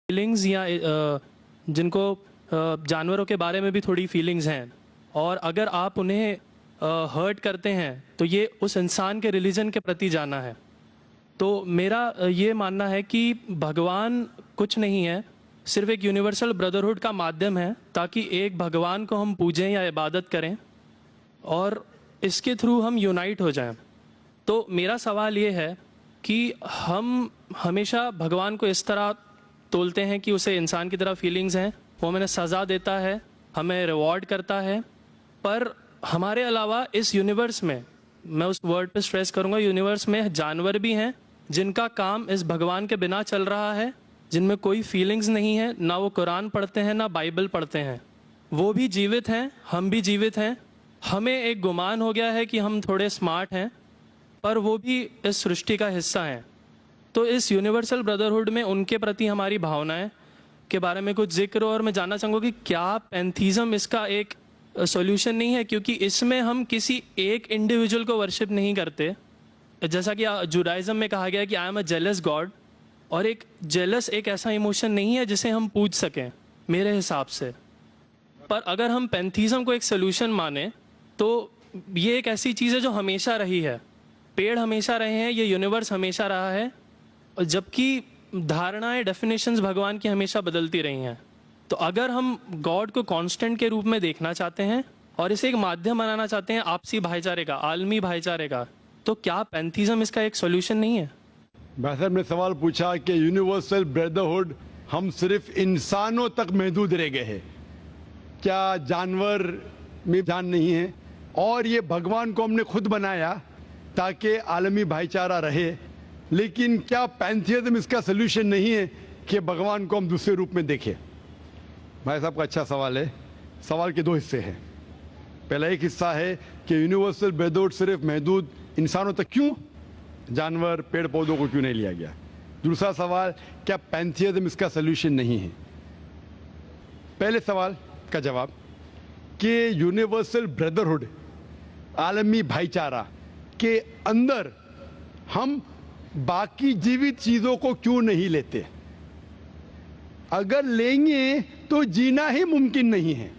Feelings या जिनको जानवरों के बारे में भी थोड़ी फीलिंग्स हैं, और अगर आप उन्हें हर्ट करते हैं तो ये उस इंसान के रिलीजन के प्रति जाना है। तो मेरा ये मानना है कि भगवान कुछ नहीं है, सिर्फ एक यूनिवर्सल ब्रदरहुड का माध्यम है ताकि एक भगवान को हम पूजें या इबादत करें और इसके थ्रू हम यूनाइट हो जाएं। तो मेरा सवाल ये है कि हम हमेशा भगवान को इस तरह तोलते हैं कि उसे इंसान की तरह फीलिंग्स हैं, वो हमें सज़ा देता है, हमें रिवॉर्ड करता है, पर हमारे अलावा इस यूनिवर्स में, मैं उस वर्ड पे स्ट्रेस करूंगा, यूनिवर्स में जानवर भी हैं जिनका काम इस भगवान के बिना चल रहा है, जिनमें कोई फीलिंग्स नहीं है, ना वो कुरान पढ़ते हैं ना बाइबल पढ़ते हैं, वो भी जीवित हैं, हम भी जीवित हैं। हमें एक गुमान हो गया है कि हम थोड़े स्मार्ट हैं, पर वो भी इस सृष्टि का हिस्सा हैं। तो इस यूनिवर्सल ब्रदरहुड में उनके प्रति हमारी भावनाएं के बारे में कुछ जिक्र, और मैं जानना चाहूँगा कि क्या पैंथीज़म इसका एक सॉल्यूशन नहीं है, क्योंकि इसमें हम किसी एक इंडिविजुअल को वर्शिप नहीं करते। जैसा कि जुडाइज़म में कहा गया है कि I am a jealous God, और एक जेलस एक ऐसा इमोशन नहीं है जिसे हम पूज सकें मेरे हिसाब से। पर अगर हम पैंथीज़म को एक सॉल्यूशन माने तो ये एक ऐसी चीज़ है जो हमेशा रही है, पेड़ हमेशा रहे हैं, ये यूनिवर्स हमेशा रहा है, जबकि धारणाएं, डेफिनेशंस भगवान की हमेशा बदलती रही हैं। तो अगर हम गॉड को कांस्टेंट के रूप में देखना चाहते हैं और इसे एक माध्यम बनाना चाहते हैं आपसी भाईचारे का, आलमी भाईचारे का, तो क्या पैंथीज़म इसका एक सॉल्यूशन नहीं है? भाई साहब ने सवाल पूछा कि यूनिवर्सल ब्रदरहुड हम सिर्फ इंसानों तक महदूद रह गए हैं, क्या जानवर में जान नहीं है? और ये भगवान को हमने खुद बनाया ताकि आलमी भाईचारा रहे, लेकिन क्या पैंथीज़म इसका सलूशन नहीं है कि भगवान को हम दूसरे रूप में देखें? भाई साहब का अच्छा सवाल है। सवाल के दो हिस्से हैं। पहला एक हिस्सा है कि यूनिवर्सल ब्रदरहुड सिर्फ महदूद इंसानों तक क्यों, जानवर पेड़ पौधों को क्यों नहीं लिया गया? दूसरा सवाल, क्या पैंथीज़म इसका सलूशन नहीं है? पहले सवाल का जवाब कि यूनिवर्सल ब्रदरहुड, आलमी भाईचारा के अंदर हम बाकी जीवित चीजों को क्यों नहीं लेते? अगर लेंगे तो जीना ही मुमकिन नहीं है।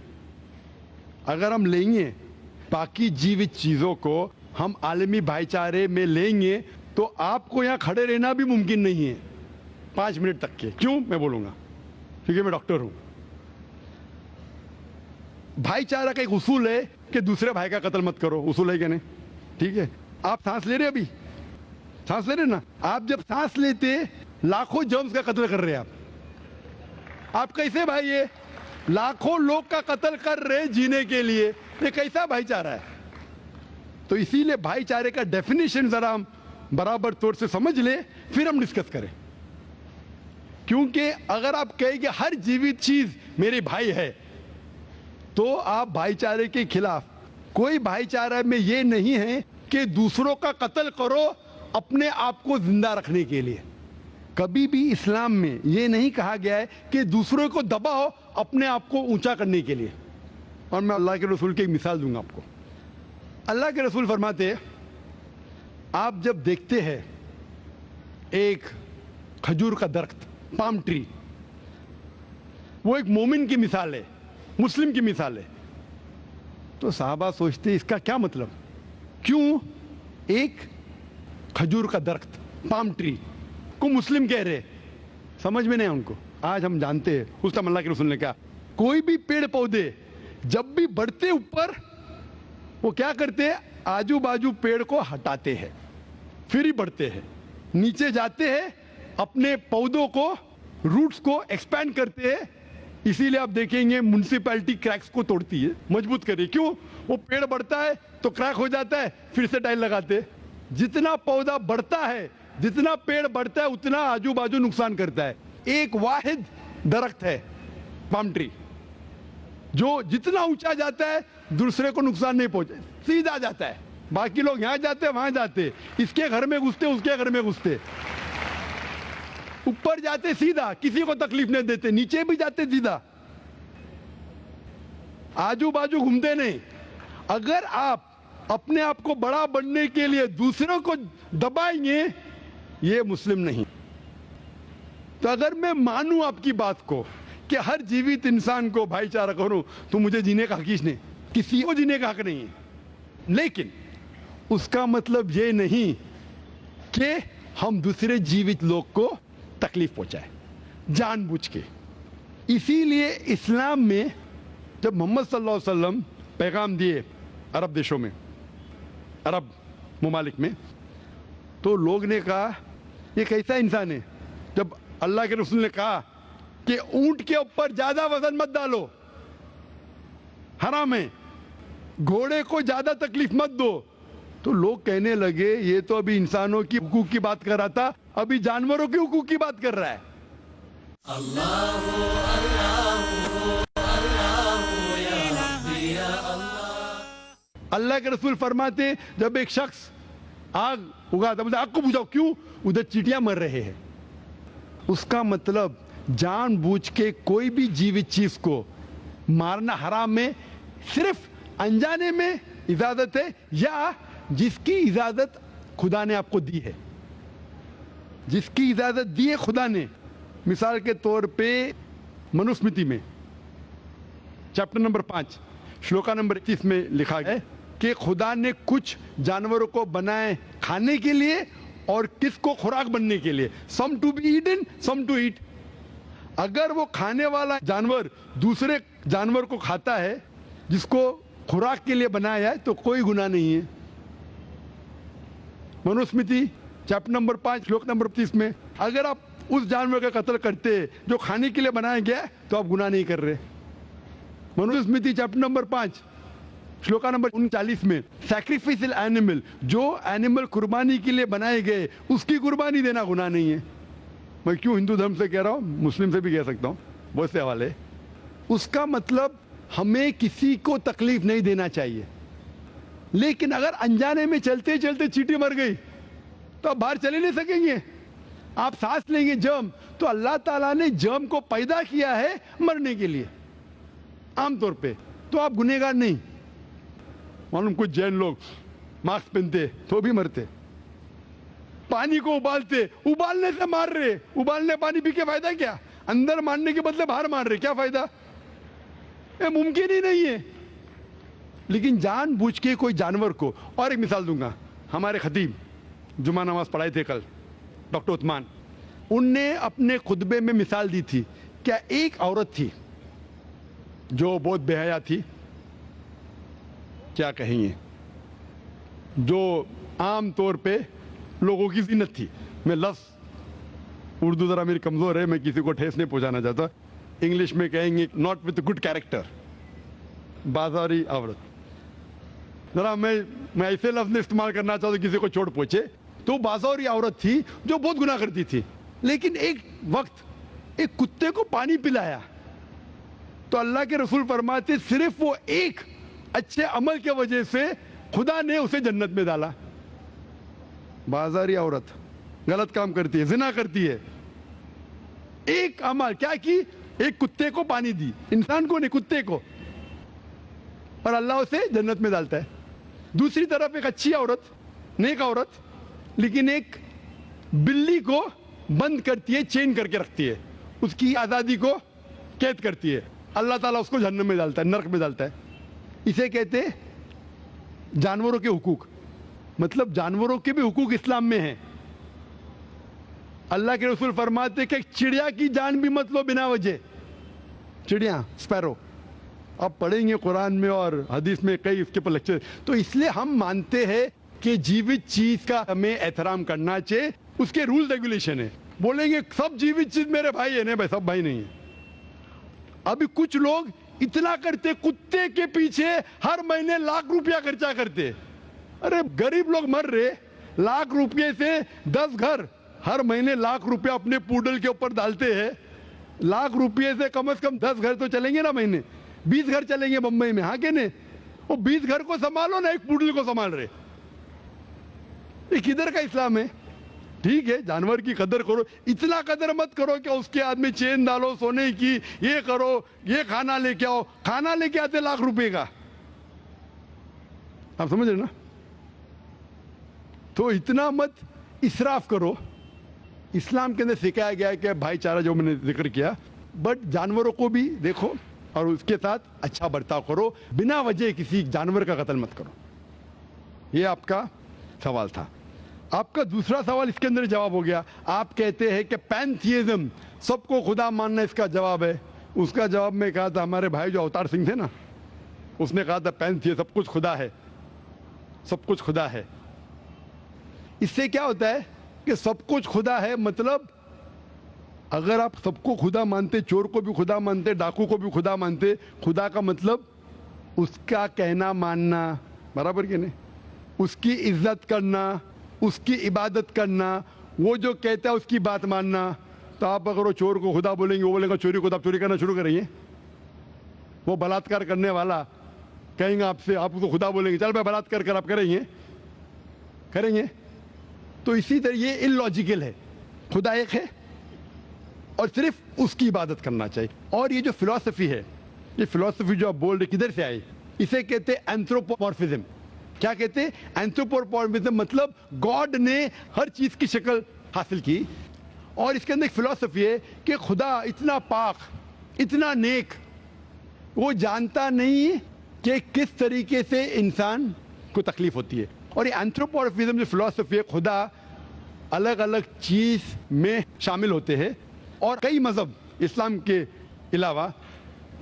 अगर हम लेंगे बाकी जीवित चीजों को, हम आलमी भाईचारे में लेंगे, तो आपको यहां खड़े रहना भी मुमकिन नहीं है 5 मिनट तक के। क्यों? मैं बोलूंगा, क्योंकि मैं डॉक्टर हूं। भाईचारा का एक उसूल है कि दूसरे भाई का कत्ल मत करो, उसूल है क्या नहीं? ठीक है, आप सांस ले रहे अभी, सांस ले रहे ना, आप जब सांस लेते लाखों जर्म्स का कत्ल कर रहे हैं आप कैसे भाई? ये लाखों लोग का कत्ल कर रहे जीने के लिए, ये कैसा भाईचारा है? तो इसीलिए भाईचारे का डेफिनेशन जरा हम बराबर तौर से समझ ले, फिर हम डिस्कस करें। क्योंकि अगर आप कहेंगे हर जीवित चीज मेरे भाई है, तो आप भाईचारे के खिलाफ। कोई भाईचारा में ये नहीं है कि दूसरों का कत्ल करो अपने आप को जिंदा रखने के लिए। कभी भी इस्लाम में ये नहीं कहा गया है कि दूसरों को दबाओ अपने आप को ऊंचा करने के लिए। और मैं अल्लाह के रसूल की एक मिसाल दूंगा आपको। अल्लाह के रसूल फरमाते हैं, आप जब देखते हैं एक खजूर का दरख्त, पाम ट्री, वो एक मोमिन की मिसाल है, मुस्लिम की मिसाल है, तो साहबा सोचते इसका क्या मतलब? क्यों एक खजूर का दरख्त, पाम ट्री को मुस्लिम कह रहे? समझ में नहीं उनको। आज हम जानते हैं, उस टाइम अल्लाह के रसूल ने कहा, कोई भी पेड़ पौधे जब भी बढ़ते ऊपर, वो क्या करते हैं? आजू बाजू पेड़ को हटाते हैं, फिर ही बढ़ते हैं, नीचे जाते हैं, अपने पौधों को, रूट्स को एक्सपैंड करते हैं। इसीलिए आप देखेंगे म्युनिसिपैलिटी क्रैक्स को तोड़ती है, मजबूत करे। क्यों? वो पेड़ बढ़ता है तो क्रैक हो जाता है, फिर से टाइल लगाते हैं। जितना पौधा बढ़ता है, जितना पेड़ बढ़ता है, उतना आजू बाजू नुकसान करता है। एक वाहिद दरख्त है पाम ट्री, जो जितना ऊंचा जाता है दूसरे को नुकसान नहीं पहुंचे, सीधा जाता है। बाकी लोग यहां जाते वहां जाते, इसके घर में घुसते उसके घर में घुसते, ऊपर जाते सीधा, किसी को तकलीफ नहीं देते, नीचे भी जाते सीधा, आजू बाजू घूमते नहीं। अगर आप अपने आप को बड़ा बनने के लिए दूसरों को दबाएंगे, ये मुस्लिम नहीं। تو اگر میں مانوں آپ کی بات کو کہ ہر جیوت انسان کو بھائی چارہ کروں تو مجھے جینے کا حق ہی نہیں، کسی کو جینے کا حق نہیں ہے، لیکن اس کا مطلب یہ نہیں کہ ہم دوسرے جیوت لوگ کو تکلیف پہنچائیں جان بوجھ کے۔ اسی لیے اسلام میں جب محمد صلی اللہ علیہ وسلم پیغام دیے عرب دیشوں میں، عرب ممالک میں، تو لوگ نے کہا یہ کیسا انسان ہے؟ جب اللہ کے رسول نے کہا کہ اونٹ کے اوپر زیادہ وزن مت ڈالو، حرام ہے، گھوڑے کو زیادہ تکلیف مت دو، تو لوگ کہنے لگے یہ تو ابھی انسانوں کی حقوق کی بات کر رہا تھا، ابھی جانوروں کے حقوق کی بات کر رہا ہے۔ اللہ کے رسول فرماتے جب ایک شخص آگ اگاتا ہے، آگ کو بجھاؤ، کیوں؟ ادھر چیٹیاں مر رہے ہیں۔ اس کا مطلب جان بوجھ کے کوئی بھی جیوت چیز کو مارنا حرام ہے، صرف انجانے میں اجازت ہے یا جس کی اجازت خدا نے آپ کو دی ہے، جس کی اجازت دی ہے خدا نے۔ مثال کے طور پہ منوسمرتی میں چیپٹر نمبر 5 شلوکا نمبر 21 میں لکھا گیا ہے کہ خدا نے کچھ جانوروں کو بنائے کھانے کے لیے اور کس کو خوراک بننے کے لیے، some to be eaten some to eat. اگر وہ کھانے والا جانور دوسرے جانور کو کھاتا ہے جس کو خوراک کے لیے بنایا ہے تو کوئی گناہ نہیں ہے۔ منوسمرتی چیپٹر نمبر 5 شلوک نمبر 30 میں اگر آپ اس جانور کا قتل کرتے جو کھانے کے لیے بنایا گیا تو آپ گناہ نہیں کر رہے۔ منوسمرتی چیپٹر نمبر 5 شلوکا نمبر 39 میں سیکریفائسل اینیمل، جو اینیمل قربانی کے لیے بنائے گئے اس کی قربانی دینا گناہ نہیں ہے۔ میں کیوں ہندو دھرم سے کہہ رہا ہوں، مسلم سے بھی کہہ سکتا ہوں، بہت سے حوالے۔ اس کا مطلب ہمیں کسی کو تکلیف نہیں دینا چاہیے، لیکن اگر انجانے میں چلتے چلتے چیٹی مر گئی تو آپ باہر چلے نہیں سکیں گے، آپ سانس لیں گے جرم، تو اللہ تعالیٰ نے جرم کو پیدا کیا ہے مرنے کے لیے عام طور پہ، تو آپ گنہگار نہیں۔ معلوم کچھ جین لوگ ماسک پہنتے تو بھی مرتے، پانی کو ابالتے، ابالنے سے مار رہے، ابالنے پانی پی کے فائدہ کیا؟ اندر مارنے کے بدلے باہر مار رہے، کیا فائدہ؟ یہ ممکن ہی نہیں ہے۔ لیکن جان بوجھ کے کوئی جانور کو، اور ایک مثال دوں گا، ہمارے خطیب جمعہ نماز پڑھائے تھے کل ڈاکٹر عثمان، ان نے اپنے خطبے میں مثال دی تھی، کیا ایک عورت تھی جو بہت بے حیا تھی، کیا کہیں گے، جو عام طور پہ لوگوں کی زینت تھی۔ میں لفظ اردو ذرا میری کمزور ہے، میں کسی کو ٹھیس نہیں پہنچانا چاہتا، انگلش میں کہیں گے ناٹ وتھ گڈ کیریکٹر، بازاری عورت۔ ذرا میں ایسے لفظ نہیں استعمال کرنا چاہتا کسی کو چوٹ پہنچے، تو بازاری عورت تھی جو بہت گناہ کرتی تھی، لیکن ایک وقت ایک کتے کو پانی پلایا تو اللہ کے رسول فرماتے صرف وہ ایک اچھے عمل کی وجہ سے خدا نے اسے جنت میں ڈالا۔ بازاری عورت غلط کام کرتی ہے، زنا کرتی ہے، ایک عمل کیا کی، ایک کتے کو پانی دی، انسان کو نہیں کتے کو، اور اللہ اسے جنت میں ڈالتا ہے۔ دوسری طرف ایک اچھی عورت، نیک عورت، لیکن ایک بلی کو بند کرتی ہے، چین کر کے رکھتی ہے، اس کی آزادی کو قید کرتی ہے، اللہ تعالیٰ اس کو جہنم میں ڈالتا ہے، نرک میں ڈالتا ہے۔ اسے کہتے جانوروں کے حقوق، مطلب جانوروں کے بھی حقوق اسلام میں ہیں۔ اللہ کے رسول فرماتے کہ چڑیا کی جان بھی مت لو بنا وجہ، چڑیا سپیرو، آپ پڑھیں گے قرآن میں اور حدیث میں کئی اس کے پر لیکچر۔ تو اس لیے ہم مانتے ہیں کہ جیوت چیز کا ہمیں احترام کرنا چاہیے، اس کے رول ریگولیشن ہے۔ بولیں گے سب جیوت چیز میرے بھائی ہیں، نہیں بھائی، سب بھائی نہیں ہیں۔ ابھی کچھ لوگ اتنا کرتے، کتے کے پیچھے ہر مہینے لاکھ روپیہ خرچہ کرتے، ارے غریب لوگ مر رہے، لاکھ روپے سے 10 گھر ہر مہینے لاکھ روپیہ اپنے پوڈل کے اوپر ڈالتے ہیں، لاکھ روپے سے کم از کم 10 گھر تو چلیں گے نا، مہینے 20 گھر چلیں گے بمبئی میں، ہاں کہ نہیں؟ وہ 20 گھر کو سنبھالو نا، ایک پوڈل کو سنبھال رہے، یہ کدھر کا اسلام ہے؟ ٹھیک ہے جانور کی قدر کرو، اتنا قدر مت کرو کہ اس کے ہاتھ میں چین ڈالو سونے کی، یہ کرو، یہ کھانا لے کے آؤ، کھانا لے کے آتے لاکھ روپے کا، آپ سمجھ رہے نا؟ تو اتنا مت اسراف کرو इस्लाम के अंदर सिखाया गया है कि भाईचारा जो मैंने जिक्र किया, बट जानवरों को भी देखो और उसके साथ अच्छा बर्ताव करो, बिना वजह किसी जानवर का कत्ल मत करो। ये आपका सवाल था। आपका दूसरा सवाल इसके अंदर जवाब हो गया। आप कहते हैं कि पैंथियज्म, सबको खुदा मानना इसका जवाब है। उसका जवाब में कहा था, हमारे भाई जो अवतार सिंह थे ना, उसने कहा था पैंथियज्म, सब कुछ खुदा है, सब कुछ खुदा है। इससे क्या होता है कि सब कुछ खुदा है, मतलब अगर आप सबको खुदा मानते, चोर को भी खुदा मानते, डाकू को भी खुदा मानते, खुदा का मतलब उसका कहना मानना, बराबर कि नहीं, उसकी इज्जत करना, उसकी इबादत करना, वो जो कहता है उसकी बात मानना। तो आप अगर वो चोर को खुदा बोलेंगे, वो बोलेगा चोरी को, तो आप चोरी करना शुरू करेंगे। वो बलात्कार करने वाला कहेंगे आपसे, आप उसको खुदा बोलेंगे, चल मैं बलात्कार कर, आप करेंगे। तो इसी तरह ये इलॉजिकल है। खुदा एक है और सिर्फ उसकी इबादत करना चाहिए। और ये जो फिलॉसफी है, ये फिलॉसफी जो आप बोल रहे किधर से आई, इसे कहते हैं एंथ्रोपोमॉर्फिज्म। क्या कहते हैं? एंथ्रोपोमॉर्फिज्म, मतलब गॉड ने हर चीज की शक्ल हासिल की। और इसके अंदर एक फिलॉसफी है कि खुदा इतना पाक, इतना नेक, वो जानता नहीं कि किस तरीके से इंसान को तकलीफ होती है। और ये एंथ्रोपोमॉर्फिज्म जो फिलॉसफी है, खुदा अलग अलग चीज में शामिल होते हैं। और कई मजहब, इस्लाम के अलावा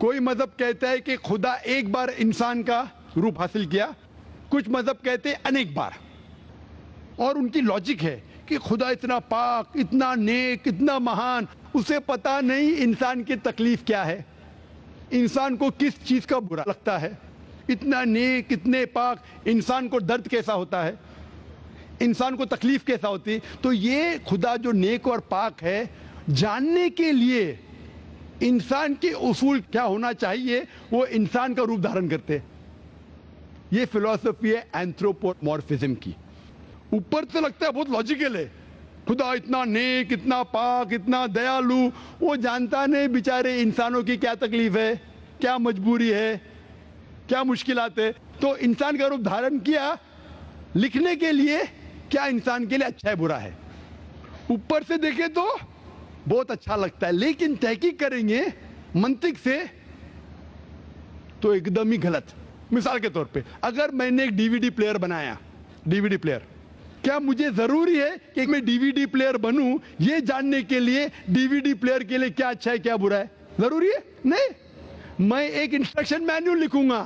कोई मजहब कहता है कि खुदा एक बार इंसान का रूप हासिल किया, कुछ मजहब कहते हैं अनेक बार। और उनकी लॉजिक है कि खुदा इतना पाक, इतना नेक, इतना महान, उसे पता नहीं इंसान की तकलीफ क्या है, इंसान को किस चीज का बुरा लगता है। इतना नेक, इतने पाक, इंसान को दर्द कैसा होता है, इंसान को तकलीफ कैसा होती है। तो ये खुदा जो नेक और पाक है, जानने के लिए इंसान के उसूल क्या होना चाहिए, वो इंसान का रूप धारण करते हैं। ये फिलॉसफी है एंथ्रोपोमॉर्फिज्म की। ऊपर से लगता है बहुत लॉजिकल है, खुदा इतना नेक, इतना पाक, इतना दयालु, वो जानता नहीं बेचारे इंसानों की क्या तकलीफ है, क्या मजबूरी है, क्या मुश्किलात है। तो इंसान का रूप धारण किया लिखने के लिए क्या इंसान के लिए अच्छा है बुरा है। ऊपर से देखे तो बहुत अच्छा लगता है, लेकिन तहकीक करेंगे मंतिक से तो एकदम ही गलत। मिसाल के तौर पे, अगर मैंने एक डीवीडी प्लेयर बनाया, डीवीडी प्लेयर, क्या मुझे जरूरी है कि मैं डीवीडी प्लेयर बनूं ये जानने के लिए डीवीडी प्लेयर के लिए क्या अच्छा है क्या बुरा है? जरूरी है? नहीं। मैं एक इंस्ट्रक्शन मैन्युअल लिखूंगा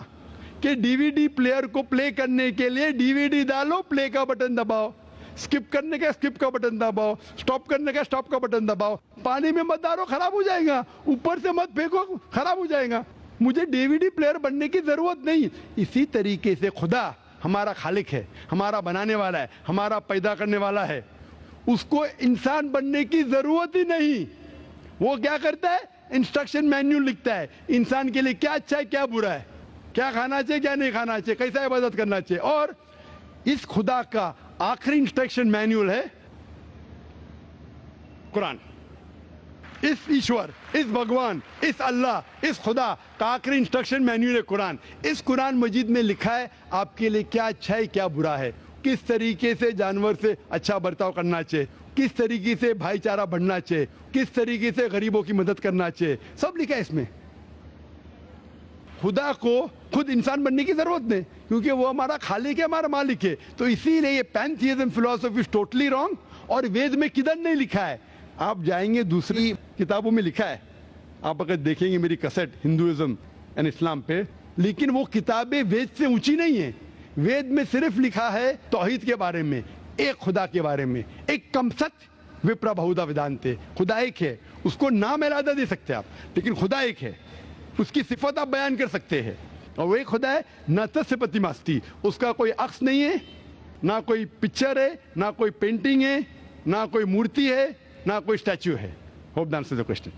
कि डीवीडी प्लेयर को प्ले करने के लिए डीवीडी डालो, प्ले का बटन दबाओ, स्किप करने का स्किप का बटन दबाओ, स्टॉप करने का स्टॉप का बटन दबाओ, पानी में मत डालो खराब हो जाएगा, ऊपर से मत फेंको खराब हो जाएगा। मुझे डीवीडी प्लेयर बनने की जरूरत नहीं। इसी तरीके से खुदा हमारा खालिक है, हमारा बनाने वाला है, हमारा पैदा करने वाला है, उसको इंसान बनने की जरूरत ही नहीं। वो क्या करता है? इंस्ट्रक्शन मैन्युअल लिखता है, इंसान के लिए क्या अच्छा है क्या बुरा है, क्या खाना चाहिए क्या नहीं खाना चाहिए, कैसा इबादत करना चाहिए। और इस खुदा का आखिरी इंस्ट्रक्शन मैन्युअल है कुरान। इस ईश्वर, इस भगवान, इस अल्लाह, इस खुदा का आखिरी इंस्ट्रक्शन मैन्युअल है कुरान। इस कुरान मजीद में लिखा है आपके लिए क्या अच्छा है क्या बुरा है, किस तरीके से जानवर से अच्छा बर्ताव करना चाहिए, किस तरीके से भाईचारा बढ़ना चाहिए, किस तरीके से गरीबों की मदद करना चाहिए, सब लिखा है इसमें। खुदा को खुद इंसान बनने की जरूरत नहीं, क्योंकि वो हमारा खालिक है, हमारा मालिक है। तो इसीलिए ये पैंथियज्म फिलॉसफी इज टोटली रॉन्ग। और वेद में किधर नहीं लिखा है, आप जाएंगे दूसरी किताबों में लिखा है, आप अगर देखेंगे मेरी कैसेट हिंदुइज्म एंड इस्लाम पे, लेकिन वो किताबें वेद से ऊंची नहीं है। वेद में सिर्फ लिखा है तौहीद के बारे में, एक खुदा के बारे में, एक कम सत्य विप्रा बहुधा वेदांते, खुदा एक है, उसको नाम इरादा दे सकते हैं आप, लेकिन खुदा एक है, उसकी सिफत आप बयान कर सकते हैं। और वो एक खुदा है न तस्य प्रतिमास्ति, उसका कोई अक्स नहीं है, ना कोई पिक्चर है, ना कोई पेंटिंग है, ना कोई मूर्ति है, ना कोई स्टैच्यू है। Hope that answers the question.